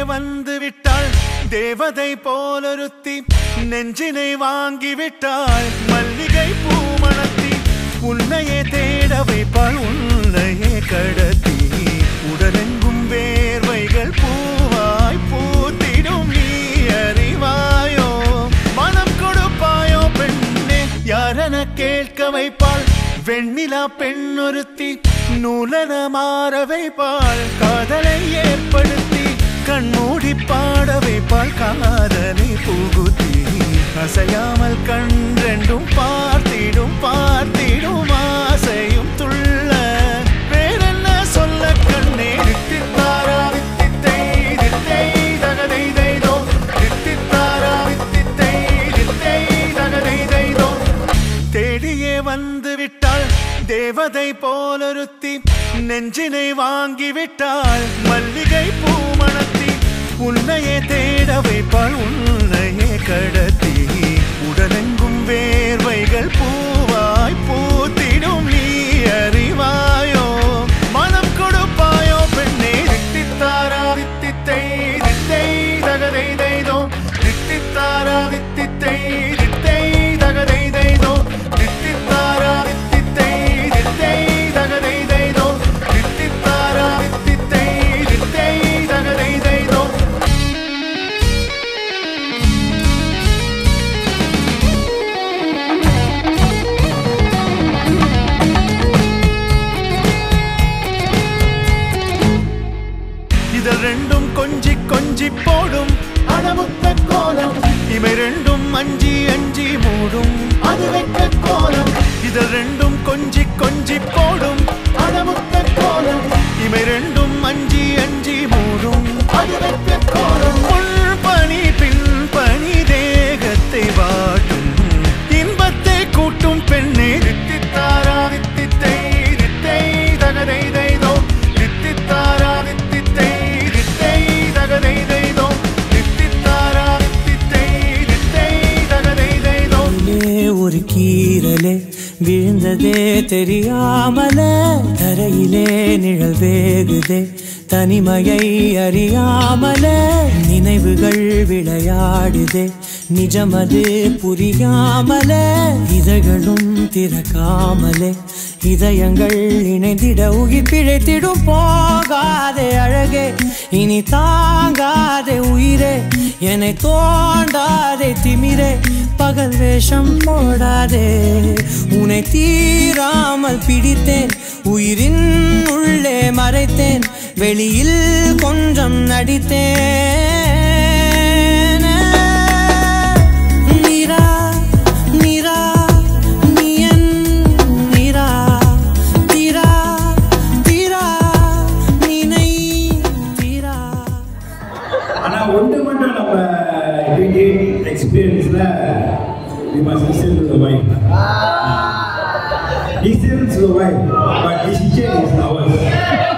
வந்து விட்டாள் தேவதை போலொருத்தி நெஞ்சினை வாங்கி விட்டாள் மல்லிகை பூமணத்தி உன்னையே தேட வைப்பாள் உன்னையே கடத்தி உடலெங்கும் வேர்வைகள் பூவாய் பூத்திடும் நீ அறிவாயோ மனம் கொடுப்பாயோ பெண்ணே யாரென கேட்க வைப்பாள் வெண்ணிலா பெண்ணொருத்தி நூலன மாற வைப்பாள் காதலை ஏற்படுத்தி கண்மூடி பாட வைப்பாள் காதலை புகுத்தி அசையாமல் கண்டெண்டும் பார்த்திடும் பார்த்திடும் ஆசையும் துள்ள வேறென்ன சொல்ல கண்ணே தித்தித்தாரா தித்தித்தை தித்தை தகதை தைதோ தித்தித்தாரா தித்தித்தை தித்தை தகதை தைதோ தேடியே வந்து விட்டாள் தேவதை போலொருத்தி நெஞ்சினை வாங்கி விட்டாள் மல்லிகை பூமணத்தி உன்னையே தேட வைப்பாள் உன்னையே கடத்தி உடலெங்கும் வேர்வைகள் பூவாய் பூத்திடும் நீ அறிவாயோ மனம் கொடுப்பாயோ பெண்ணே தித்தித்தாரா தித்தித்தை தித்தை தகதை தைதோ தித்தித்தாரா தித்தித்தை தித்தை தகதை தைதோ தித்தித்தாரா தித்தித்தை தித்தை தகதை தைதோ தித்தித்தாரா தித்தித்தை தித்தை தகதை தைதோ இதழ் ரெண்டும் கொஞ்சி கொஞ்சி போடும் அடமுத்த கோலம் இவை ரெண்டும் அஞ்சி அஞ்சி மூடும் அது வெட்ட கோலம் இதழ் ரெண்டும் கொஞ்சி கொஞ்சி போடும் அடமுத்த கோலம் இவை ரெண்டும் அஞ்சி அஞ்சி மூடும் அது வெட்ட கோலம் முன் பனி பின் பனி தேகத்தை வாட்டும் இன்பத்தை கூட்டும் பெண்ணே தித்தித்தாரா தித்தித்தை தித்தை தகதை தைதோ தித்தித்தாரா தித்தித்தை தித்தை தகதை தைதோ தித்தித்தாரா தித்தித்தை தித்தை தகதை தைதோ ஒரு கீரலே விழுந்ததே தெரியாமலே தரையிலே நிழல் வேகுதே தனிமையை அறியாமலே நினைவுகள் விளையாடுதே நிஜமது புரியாமலே இதழ்களும் திறக்காமலே இதயங்கள் இணைந்திட உயிர் பிழைத்திடும் போகாதே அழகே இனி தாங்காதே உயிரே என்னை தோண்டாதே திமிரே பகல் வேஷம் போடாதே உன்னை தீராமல் பிடித்தேன் உயிரின் உள்ளே மறைத்தேன் வெளியில் கொஞ்சம் நடித்தேன் நீரா நீரா நீயன் நீரா தீரா தீரா நீனை தீரா ஆனா ஒன்று மட்டும் நம்ம எக்ஸ்பீரியன்ஸ்ல we must listen to the wife. Listen to the wife, but decision is ours.